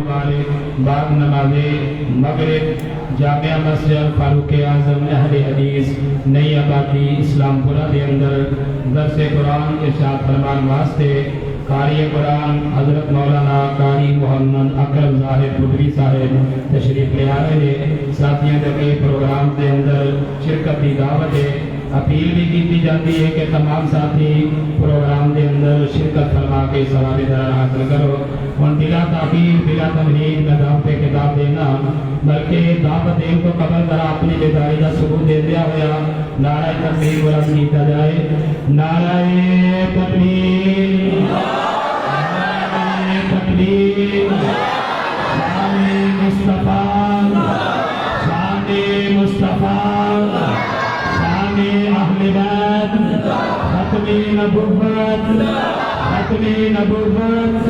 بعد نماز مغرب جامعہ مسجد فاروق اعظم اہل حدیث نئی آبادی اسلام پورہ دے اندر درس قرآن ارشاد فرمان واسطے قاری قرآن حضرت مولانا قاری محمد اکرم ظاہر پدری صاحب تشریف لے آ رہے ہیں۔ ساتھیوں کے پروگرام دے اندر شرکت کی دعوت ہے۔ اپیل بھی کی جاتی ہے کہ تمام ساتھی پروگرام دے اندر شرکت فرما کے ثواب درر حاصل کرو۔ اور بلا تاخیر بلا تمہید نہ دعوت پہ کتاب دینا بلکہ دعوت دین کو قبل کرا اپنی بیداری کا ثبوت دے دیا ہوا نعرہ تکبیر بلند کیتا جائے۔ نعرہ تکبیر، نعرہ تکبیر، شان مصطفیٰ، شان مصطفیٰ، شان اہل بیت، ختم نبوت، ختم نبوت۔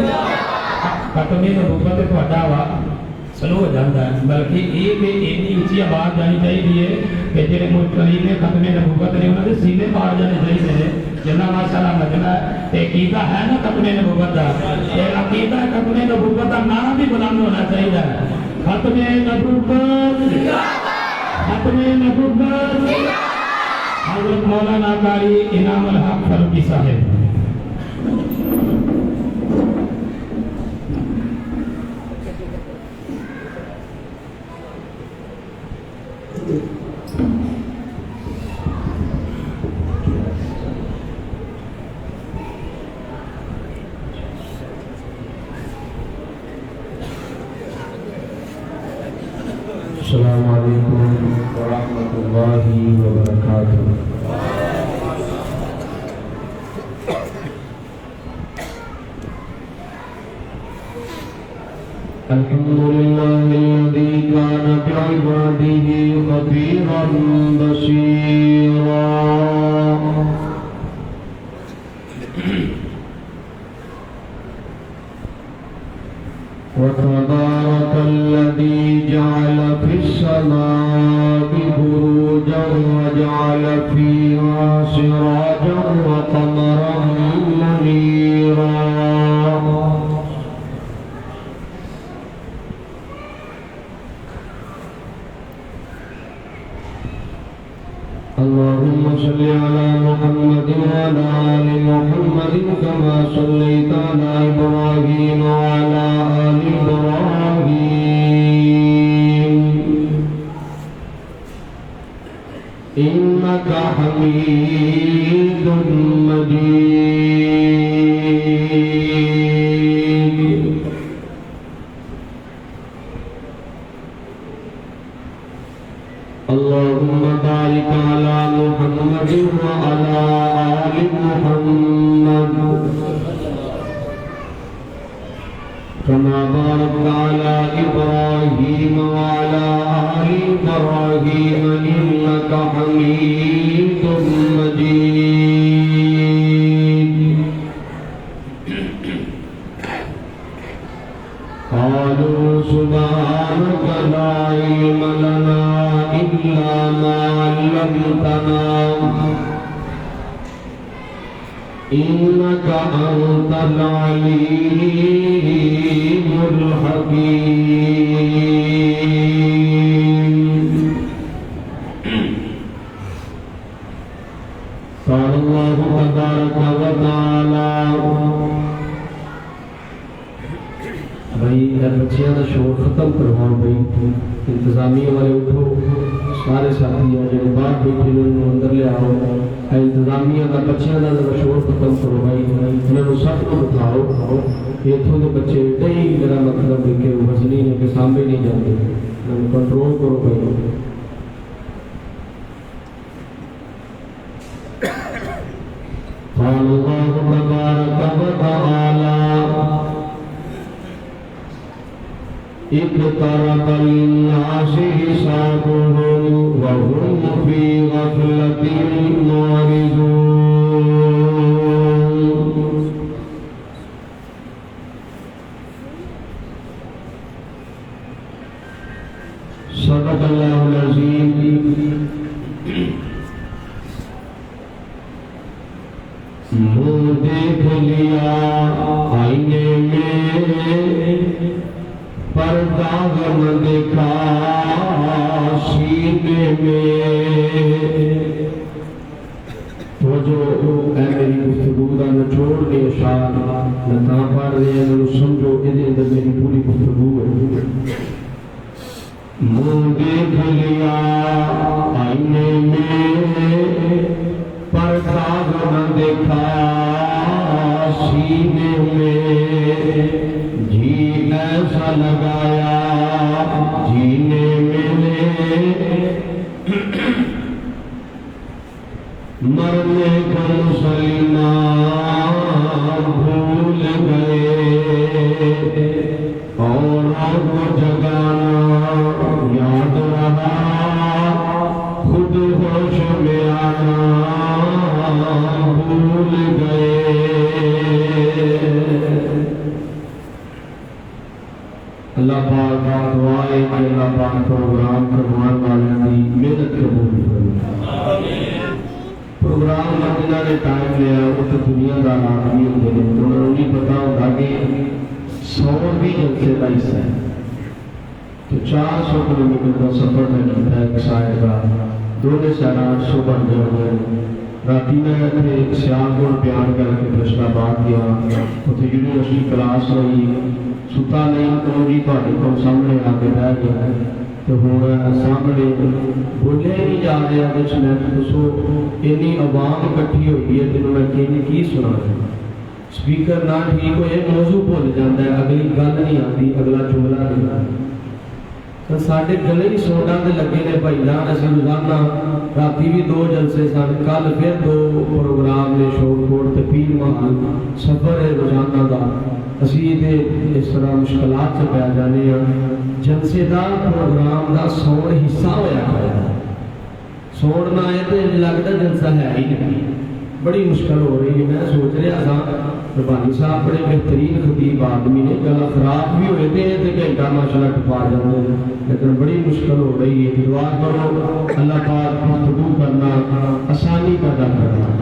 ختم نبوت تھوڑا وا سلو ہو جاتا ہے بلکہ یہ اتنی اونچی آواز جانی چاہیے کہ جڑے ملک نے ختم نبوت نے انہوں نے سینے پار جانے چاہیے جنہ ماشاءاللہ مجمع عقیدہ ہے نا ختم نبوت کا عقیدہ ختم نبوت کا نعرہ بھی بلند ہونا چاہیے۔ ختم نبوت، ختم نبوت، حضرت مولانا قاری انعام الحق فاروقی صاحب۔ السلام علیکم ورحمۃ اللہ وبرکاتہ۔ الحمدللہ الذی کان بعبادہ خبیرا بصیرا، وتبارك الذي جعل في السماء بروجا وجعل فيها سراجا وقمرا منيرا، اللهم صل على محمد وعلى آل محمد كما صليت على إبراهيم وعلى آل إبراهيم إنك حميد مجيد، اللهم بارك على محمد وعلى آل محمد كما باركت على إبراهيم وعلى آل إبراهيم إنك حميد مجيد۔ قالوا سبحانك لا علم لنا إلا ما علمتنا إنك أنت العليم الحكيم۔ قال الله تبارك وتعالى، بھائی بچیاں کا شور ختم کرواؤ، بھائی انتظامیہ والے اٹھو، سارے ساتھی ہیں جو باہر بیٹھے انہوں اندر لے آؤ، انتظامیہ کا بچیاں کا شور ختم کرو، بھائی انہوں نے سب کو بتاؤ اتوں کے بچے نہیں، میرا مطلب ہے کہ وزنی نے کہ سامنے نہیں جاتے، کنٹرول کرو بھائی۔ قال الله تبارك وتعالى، اقترب للناس حسابهم وهم في غفلة معرضون، صدق اللہ العظیم۔ منہ دیکھ لیا آئینے میں پر داغ نہ دیکھا سینے میں تو جو اے میری گفتگو دا نچوڑ کے اشار نہ پڑھ رہے ہیں سمجھو کہ اندر میری پوری گفتگو ہے منہ دیکھ لیا آئینے میں پر داغ نہ دیکھا سینے میں جی ایسا لگایا جینے میں مرنے کو مسلمان بھول گئے اوروں کو جگانا یاد رہا خود ہوش میں آنا بھول گئے اللہ پاک دعائے کہ اللہ پاک پروگرام کروانے والے کی محنت قبول کرے پروگرام جنہوں نے ٹائم لیا وہ تو دنیا کا آدمی ہوتے ہیں انہوں نے نہیں پتا ہوتا کہ 100 بھی جلسے کا حصہ ہے تو 400 کلومیٹر کا سفر میں کیتا ہے ایک سائے کا دونے سارا 800 بن جائے راتی میں ایک سیاح کو بیان کر کے فیصلہ بات کیا اتنے یونیورسٹی کلاس ہوئی ستا نہیں تو جی تھوڑے کو سامنے آ کے بہ گیا تو ہوں سامنے بولے نہیں جا رہا کچھ میں دسو اینی عوام اکٹھی ہوئی ہے جنہوں میں کی سنا رہا سپیکر نہ ٹھیک ہوئے موضوع بھول جاتا ہے اگلی گل نہیں آتی اگلا جملہ نہیں آتا تو سارے گلے ہی سوڈا دے لگے نے بھائی جان اسی روزانہ راتی بھی 2 جلسے سن کل پھر 2 پروگرام نے شوق کوٹ تے پیر محل سفر ہے روزانہ دا اسی تے اس طرح مشکلات سے پہ جانے ہیں جلسے دا پروگرام دا سوڑ حصہ ہویا ہے سوڑ نہ آئے تو لگتا جلسہ ہے ہی نہیں بڑی مشکل ہو رہی ہے میں سوچ رہا تھا ربانی صاحب بڑے بہترین خطیب آدمی نے گلا خراب بھی ہوئے تھے تو گھنٹہ ماشاءاللہ ٹپا جاتے ہیں لیکن بڑی مشکل ہو رہی ہے دعا کرو اللہ پاک گفتگو کرنا آسانی پیدا کرنا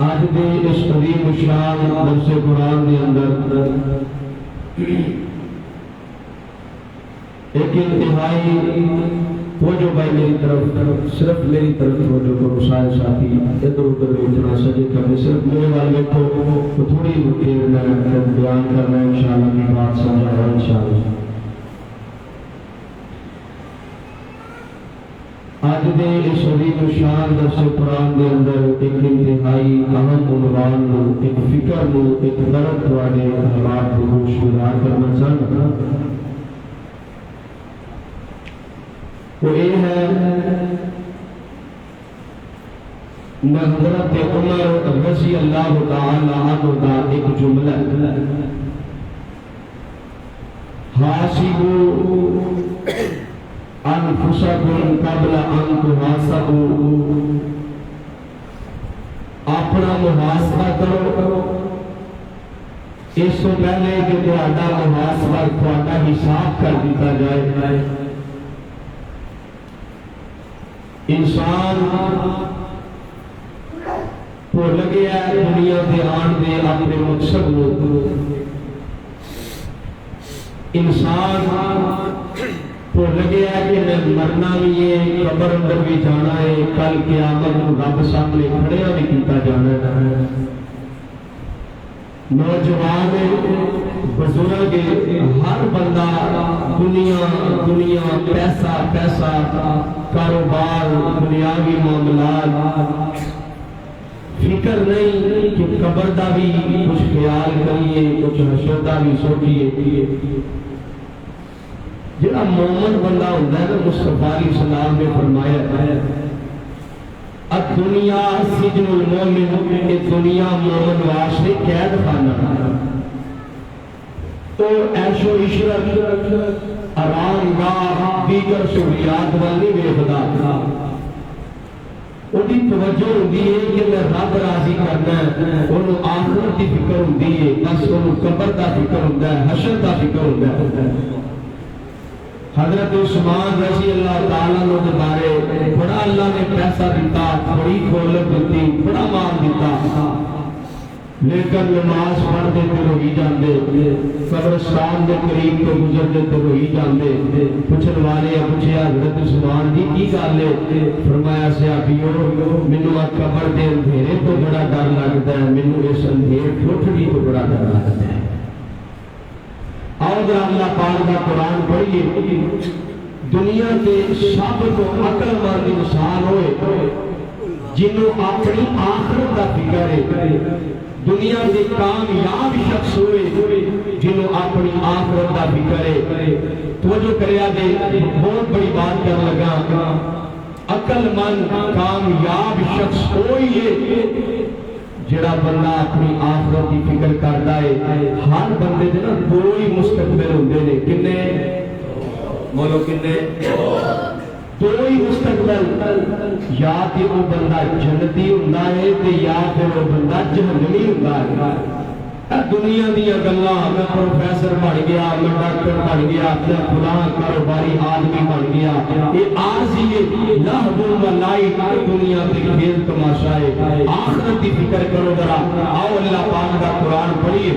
آج دے اس قدیم شان درس قرآن دے اندر ایک انتہائی توجہ بھائی میری طرف صرف میری طرف توجہ کرو سارے ساتھی ادھر ادھر اتنا سجے کرنے صرف میرے والے کو تھوڑی دیر میں بیان کرنا ہے انشاءاللہ کی بات سمجھا رہا انشاءاللہ آج دے اس عظیم شان درس قرآن دے اندر ایک انتہائی اہم عنوان نو ایک فکر نو ایک درد والے حالات کو شمار کرنا چاہتا وہ یہ ہے حضرت عمر رضی اللہ تعالی عنہ کا ایک جملہ حاسبوا انفسکم قبل ان تحاسبوا اپنا محاسبہ کرو اس سے پہلے کہ تہاڈا محاسبہ تہاڈا حساب کر دیا جائے انسان بھول گیا دنیا دے آن دے اپنے مقصد کو انسان بھول گیا کہ میں مرنا بھی ہے قبر اندر بھی جانا ہے کل قیامت کو رب سامنے کھڑیا بھی کیتا جانا ہے نوجوان بزرگ ہر بندہ دنیا پیسہ کاروبار دنیاوی معاملات فکر نہیں کہ قبر دا بھی کچھ خیال کریے کچھ حشر دا بھی سوچیے جڑا مومن بندہ ہوتا ہے نا مصطفیٰ علیہ السلام نے فرمایا الدنیا سجن المومن کہ دنیا مومن واسطے قید خانہ تو عیش و عشرت آرام گاہ دیگر سہولیات والی ویکھدا اُدی توجہ ہوندی ہے کہ میں رب راضی کرنا ہے انہوں آخرت کی فکر ہوندی ہے بس انہوں قبر دا فکر ہوندا ہے حشر دا فکر ہوندا ہے حضرت عثمان رضی اللہ تعالیٰ عنہ کے بارے بڑا اللہ نے پیسہ دیتا، بڑی دولت دیتی، بڑا مال دیتا، لیکن نماز پڑھتے تو روئی جاندے، قبرستان دے قریب تو گزرتے تو روئی جاندے۔ پوچھن والے پوچھیا حضرت عثمان جی کی گل ہے؟ فرمایا صحابیو مینوں قبر دے اندھیرے تو بڑا ڈر لگتا ہے، مینوں اس اندھیر ٹھٹڑی تو بڑا ڈر لگتا ہے۔ آؤ ذرا اللہ پاک کا قرآن پڑھیے۔ دنیا کے سب تو عقل مند انسان ہوئے جنہوں اپنی آخرت کا فکر ہے، دنیا کے کامیاب شخص ہوئے جنہوں اپنی آخرت کا فکر ہے۔ توجہ کریا دے، بہت بڑی بات کر لگا، عقل مند کامیاب شخص کوئی ہے جڑا بندہ اپنی آخرت کی فکر کرتا ہے۔ ہر بندے دے نا دو ہی مستقبل ہوندے نے، کنے بولو کنے؟ دو ہی مستقبل، یا کہ وہ بندہ جنتی ہوندا ہے تے یا پھر وہ بندہ جہنمی ہوندا ہے۔ دنیا دیا گلاں میں پروفیسر بن گیا، میں ڈاکٹر بن گیا، میں فلاں کاروباری آدمی بن گیا، یہ عارضی ہے، لہو و لعب، دنیا کے کھیل تماشا ہے۔ آخرت کی فکر کرو ذرا۔ آؤ اللہ پاک کا قرآن پڑھیے۔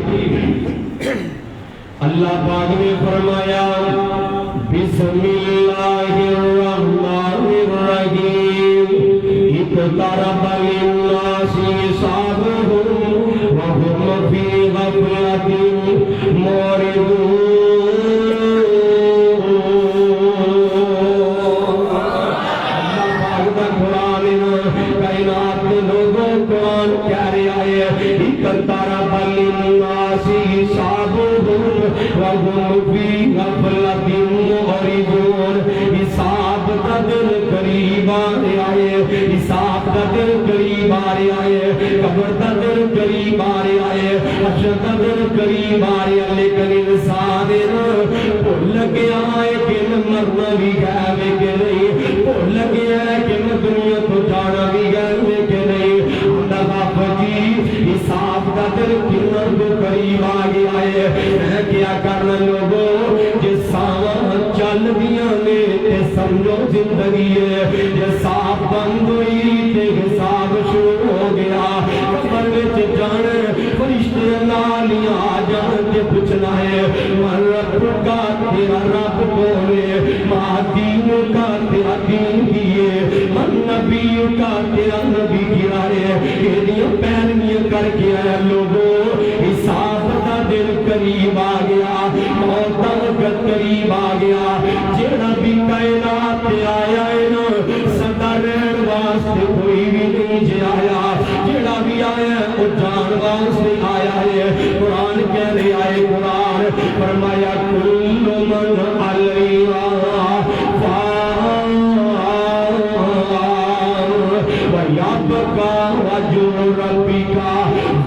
اللہ پاک نے فرمایا بسم اللہ الرحمن الرحیم اقترب للناس حسابهم وهم فی غفلۃ معرضون۔ اللہ پاک کا قرآن کائنات کے لوگوں قرآن کہہ رہا ہے اقترب للناس حسابهم وهم فی غفلۃ معرضون۔ حساب کا دن قریب آ رہا ہے، حساب کا دن قریب آ رہا ہے، قبر کا دن قریب آ رہا ہے، حشر کا دن قریب آ رہا ہے، لیکن انسان بھول گیا ہے کہ مرنا بھی ہے کہ نہیں، بھول گیا ہے کہ دنیا کو جانا بھی ہے کہ نہیں۔ حساب کا دن کنر کو قریب آ گیا ہے۔ میں کیا کرنا لوگوں جس ساواں چل دیا نے تے سمجھو زندگی ہے، جس صاف بند ہوئی تے حساب شروع ہو گیا۔ قبر وچ جانا فرشتے نالیاں آ جان تے پوچھنا ہے من رب کا تیرا رب کون ہے، ماں دین کا تیرا دین کیے، من نبی کا تیرا نبی کیا ہے۔ یہ پیرویاں کر کے آیا لوگوں، حساب کا دن قریب آ گیا، موت کا وقت قریب آ گیا۔ جڑا بھی کائنات آیا ہے نا سدا رہن واسطے کوئی بھی نہیں جے آیا، جڑا بھی آیا ہے وہ جان واسطے آیا ہے۔ قرآن کہہ رہا ہے، قرآن فرمایا کل من علیہا فان ویبقی وجہ ربک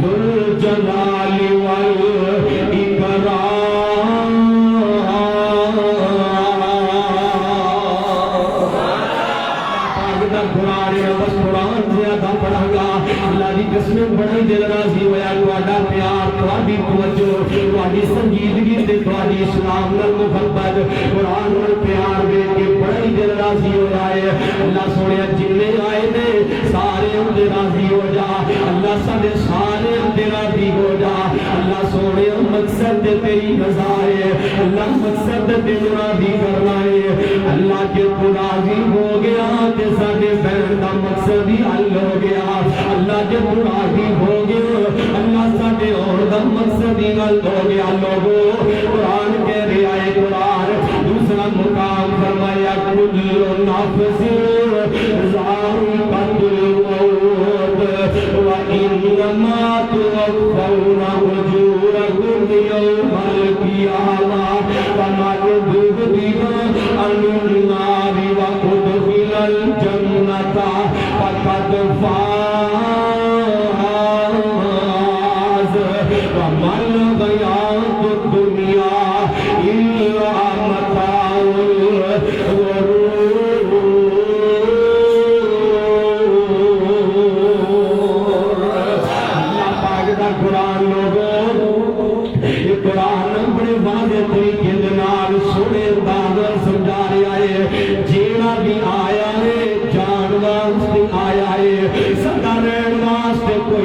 ذو الجلال والاکرام۔ بس قرآن زیادہ پڑھا گا اللہ کی قسم بڑی دل راضی ہویا۔ تہاڈا پیار، تہاڈی توجہ، تہاڈی سنجیدگی تے تہاڈی اسلام نال محبت، قرآن نال پیار دے کے بڑی دل راضی ہویا ہے۔ اللہ سونے جنے آئے نے سارے اندر راضی ہو جا، اللہ سارے سارے اندر راضی ہو جا۔ اللہ سونے مقصد تیری رضا ہے، اللہ مقصد تینوں راضی کرنا ہے۔ اللہ کے تو راضی ہو گیا تے ساڈے بہن دا مقصد ہی حل ہو گیا۔ اللہ جب راضی ہو گیا اللہ ساڈے اور دا مقصد ہی حل ہو گیا۔ لوگوں قرآن کہہ رہا ہے، قرآن دوسرا مقام فرمایا کل نفس ذائقۃ الموت وانما توفون اجورکم یوم القیامہ فمن زحزح عن النار وادخل الجنۃ فقد فاز وما الحیاۃ الدنیا الا متاع الغرور۔ اللہ پاک دا قرآن لوگوں، یہ قرآن بڑے واضح طریقے دے نال سونے انداز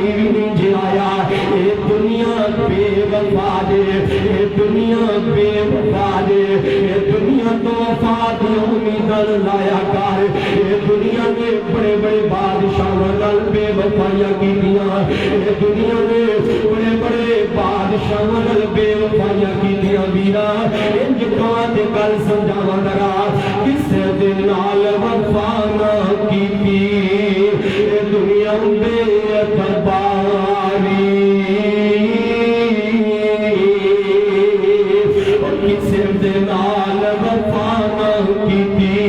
کوئی بھی نہیں جی آیا اے دنیا بے وفا دے اے دنیا بے وفا دے اے دنیا تو وفا دی امید لایا کر اے دنیا میں بڑے بڑے بادشاہاں نال بے وفائیاں کیتیاں اے دنیا میں بڑے بڑے بادشاہاں نال بے وفائیاں کیتیاں ویرا انج بات کل سمجھاواں ذرا کسے دے نال وفا نہ کیتی اے دنیا دے درباری کسے دے نال وفا نہ کیتی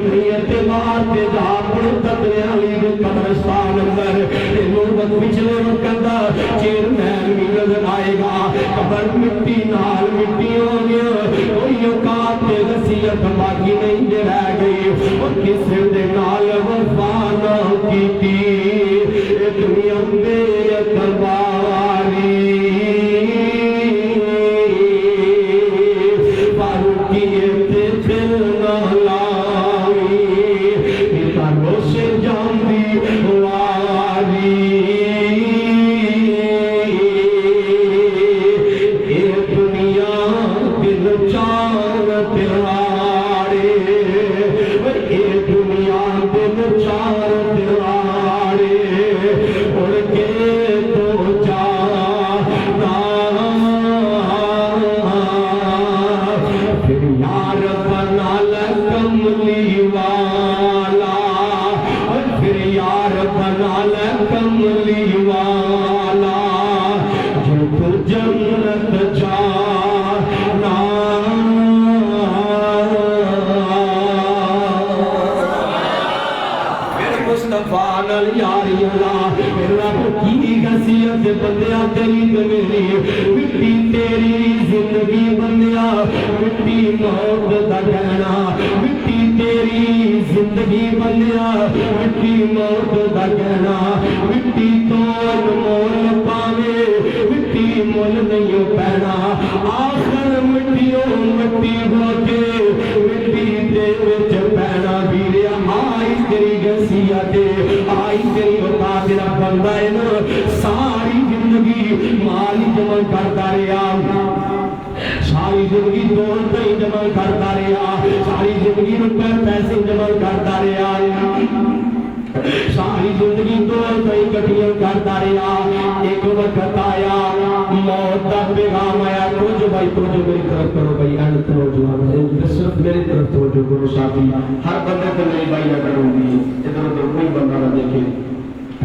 نیت بات دا پڑتا علی قبرستان اندر نوبت پچھلے وقت دا چیئرمین بھی نظر آئے گا قبر مٹی نال مٹی ہو گیا کوئی اوقات وصیت باقی نہیں دے رہ گئی اور کسے دے نال وفا نہ کیتی اے دنیا بے اعتباری فاروقیت دل نہ لاوی کرو سے جاندی واری اے دنیا دل چار تیراڑے اے دنیا دل چار تیراڑے اڑ کے تو جانا پھر یار بنا کملی والا پھر یار بنا کملی والا جو تو جنت جانا پھر مصطفیٰ نال یاری اللہ رب کی غصیت بندیا تیری تو میری مٹی تیری زندگی بندیا مٹی موت دا کہنا مٹی تیری زندگی بندیا مٹی موت دا کہنا مٹی تو مول پاوے مٹی مول نہیں پینا آخر مٹیوں مٹی ہو کے مٹی دے وچ پینا ویریا آئی تیری غصیت آئی تیری اوقات تیرا بندہ ہے نا ساری زندگی مال جمع کرتا رہا ساری زندگی دولت ہی جمع کرتا رہا ساری زندگی روپے پیسے جمع کرتا رہا ساری زندگی دولت ہی کٹیاں کرتا رہا ایک وقت آیا موت دا پیغام آیا توجہ بھائی توجہ میری طرف کرو بھائی اینڈ توجہ صرف میری طرف توجہ کرو ساتھی ہر بندے کو میری بھائی نہ کروں گی ادھر ادھر کوئی بندہ نہ دیکھے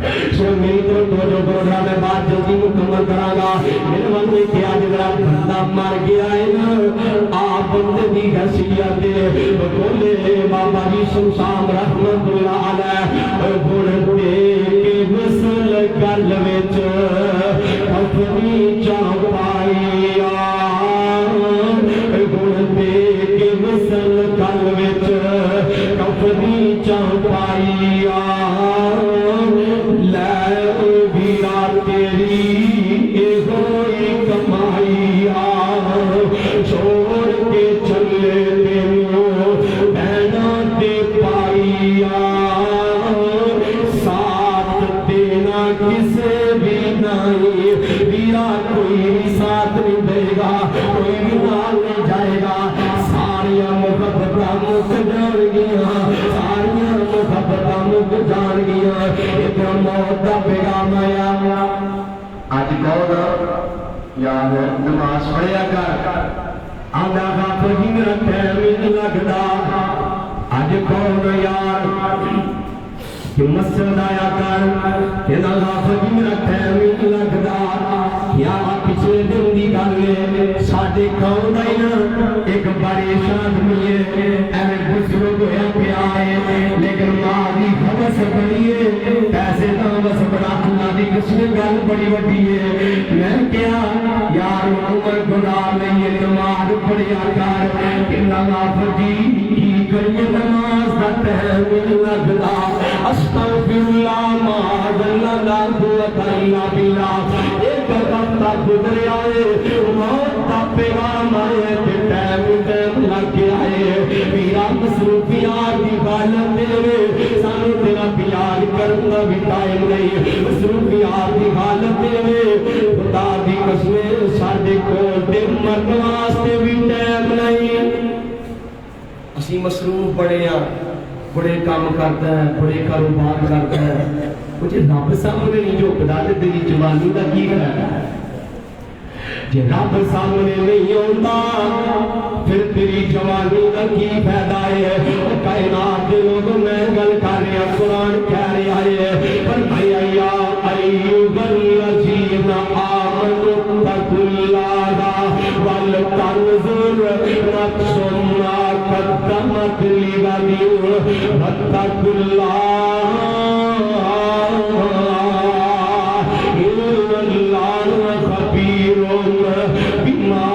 صرف میری طرف توجہ کرو ذرا میں بات جلدی مکمل کراں گا میرے من میں کیا جڑا بندہ مر گیا ہے نا آپ بندے دی حیثیت بولے بابا جی شمشام رحمت اللہ علیہ گڑ دے کے وصل گل وچ اپنی چاہ پائیا گڑ دے کے وصل گل وچ اپنی چاہ پائیا جان گیا اتنا موت کا پیغام آیا اج کون یاد نماز پڑھیا کر آدھا غافل ہی میرا ٹائم نہیں لگتا اج کون یار کہ مسجد آیا کر تیرا غافل ہی میرا ٹائم نہیں لگتا یا پچھلے دن دی گل ساڈے قوم دا ہی نا ایک بڑے آدمی ہے ایویں بزرگ ہویا پیا ہے لیکن ماں دی حوث بڑی ہے پیسے دا بس بڑا اللہ دی کسے گل بڑی وڈی ہے میں کیا یار عمر گزار نہیں ہے نماز پڑھیا کر کنا غافل جی کی کریے نماز دا ٹائم نہیں لگدا استغفر اللہ معاذ اللہ لا قوت الا باللہ ایک وقت گزر آئے موت کا پیغام آئے ٹائم لگ آئے میرا مصروفیات کی گل تیرے سانو تیرا پیار کرنا دا بھی ٹائم نہیں مصروفیات دی حالت میں خدا دی قسم ساڈے کول تے مرن واسطے بھی ٹائم نہیں اسی مصروف بڑے ہیں بڑے کام کرتا ہے بڑے کاروبار کرتا ہے مجھے رب سامنے نہیں جھکدا تے تیری جوانی دا کی فائدہ ہے جے رب سامنے نہیں ہوتا پھر تیری جوانی کا کی فائدہ ہے کائنات کے لوگ میں گل کر رہا قرآن کہہ رہا ہے فرمایا یا ایھا الذین آمنوا اتقوا اللہ ولتنظر نفس ما قدمت لغد واتقوا اللہ ان اللہ خبیر بما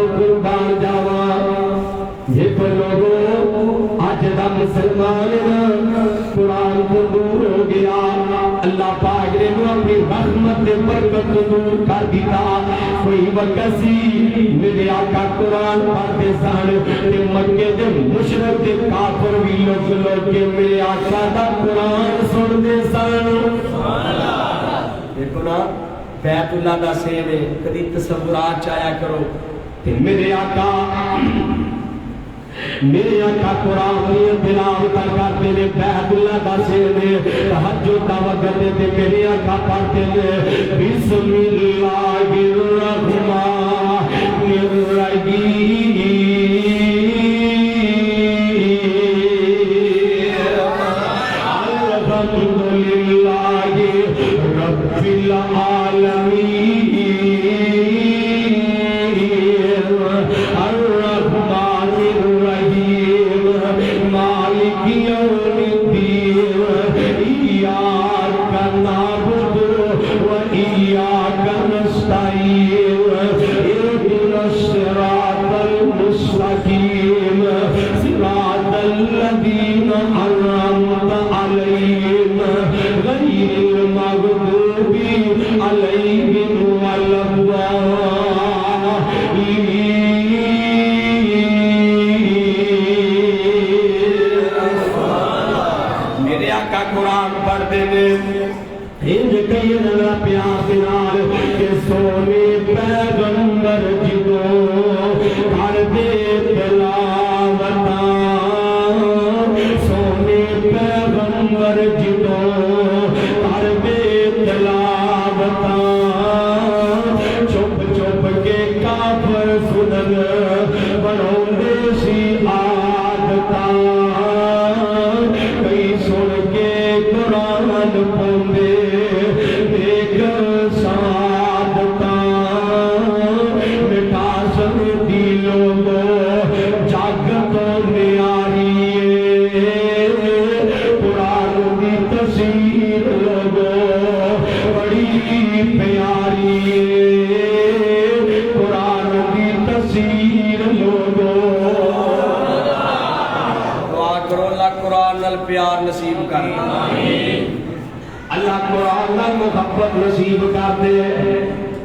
قربان جاوا یہ پر لوگوں آج دا مسلمان قرآن کو دور ہو گیا اللہ پاک نے اپنی رحمت دے برکت دور کر دیتا کوئی وقت سی میرے آقا قرآن پڑھتے سن تے مکے دے مشرک دے کافر بھی لوگ کے میرے آقا دا قرآن سنتے سن دیکھو نا بیت اللہ دا سین ہے کدی تصورات چایا کرو میرے آقا قرآن میں تلاوت کرتے ہیں بیت اللہ دا سین تہجد دا وقت تے میرے آقا پڑھتے ہیں بسم اللہ الرحمن الرحیم الحمدللہ رب العالمین سونے پیغمبر جدو کر دے تلاوت سونے پیغمبر جدو کر دے تلاوت چپ چپ کے کافر سنن بناؤندے سی عادت کئی سن کے قرآن پوندے دیکھ پیار نصیب کر اللہ قرآن نال محبت نصیب کر دے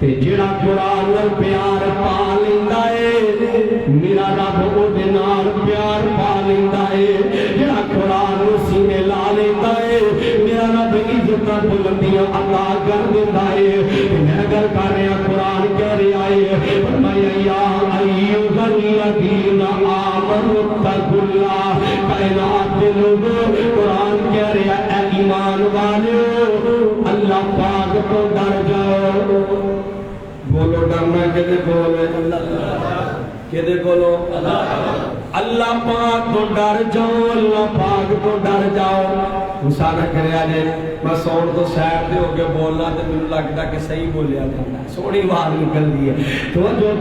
تے جڑا قرآن نال پیار پا لیندا ہے میرا رب او دے نال پیار پا لیندا ہے جڑا قرآن نو سینے لا لیندا ہے میرا رب عزت بلندیاں عطا کر دیندا ہے میں گل کر رہا قرآن کہہ رہا ہے فرمایا یا ایھا الذین آمنوا اتقوا اللہ کائنات کے لوگوں قرآن کہہ رہا ہے اے ایمان والو اللہ پاک کو ڈر جاؤ بولو ڈرنا کدے بولے کدے بولو اللہ پاک کو ڈر جاؤ اللہ پاک کو ڈر جاؤ غصہ نہ کریا جے میں سون تو سیر دے ہو کے بولنا تے مینوں لگدا کہ صحیح بولیا جاندا سونی آواز نکل دی ہے توجہ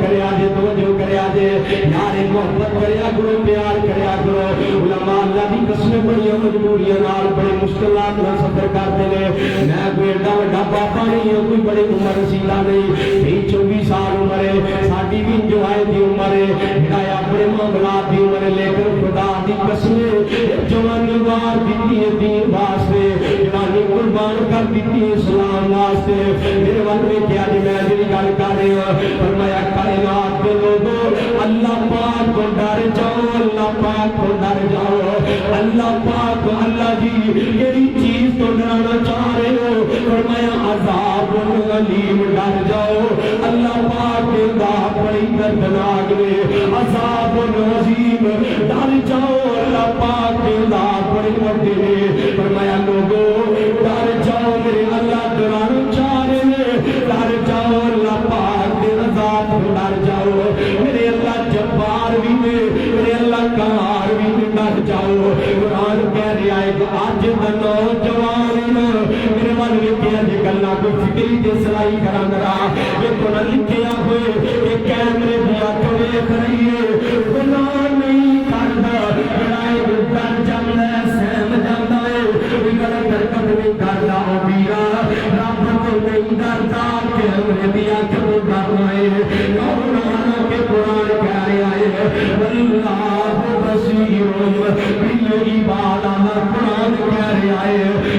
کریا جے یار محبت کریا کرو پیار کریا کرو علماء اللہ دی قسمیں بڑی مجبوریاں نال بڑے مشکلات نال سفر کرتے نے میں کوئی ایڈا وڈا بابا نہیں ہوں کوئی بڑی عمر رسیدہ نہیں 24 سال عمر ہے ساڈی بھی انجوائے دی عمر ہے ہدایہ اپنے معاملات دی عمر ہے لیکن خدا دی قسمیں جوانی وار دتی ہے دین واسطے جوانی قربان کر دیتی اسلام واسطے میرے ول ویکھیا جی میں جی گل کر رہا فرمایا کائنات کے لوگوں اللہ پاک کو ڈر جاؤ اللہ پاک کو ڈر جاؤ اللہ پاک کو اللہ جی کیڑی چیز تو ڈرانا چاہ رہے ہو فرمایا عذاب علیم ڈر جاؤ اللہ پاک کے عذاب بڑی دردناک ہے عذاب عظیم ڈر جاؤ اللہ پاک کے عذاب بڑے بڑے ہیں فرمایا لوگوں ڈر جاؤ میرے اللہ ڈرانا چاہ رہے ہیں ڈر جاؤ اللہ پاک کے عذاب کو ڈر جاؤ میرے اللہ جبار بھی نے میرے اللہ قہار بھی نے ڈر جاؤ قرآن کہہ رہا ہے کہ آج دا نوجوان میرے من لکھیا جی گلا کوئی فکری تے سلائی کراں گا یہ تو نہ لکھیا ہوئے کہ کیمرے دی اکھ ویکھ رہی ہے گناہ نہیں کردا لڑائی ڈر جاندا ہے سہم جاندا ہے کوئی غلط حرکت نہیں کردا او میرا رب تو نہیں ڈردا کیمرے دی اکھ تو ڈرنا ہے قرآن کے قرآن کہہ رہا ہے اللہ بصیر بالعباد قرآن کہہ رہا ہے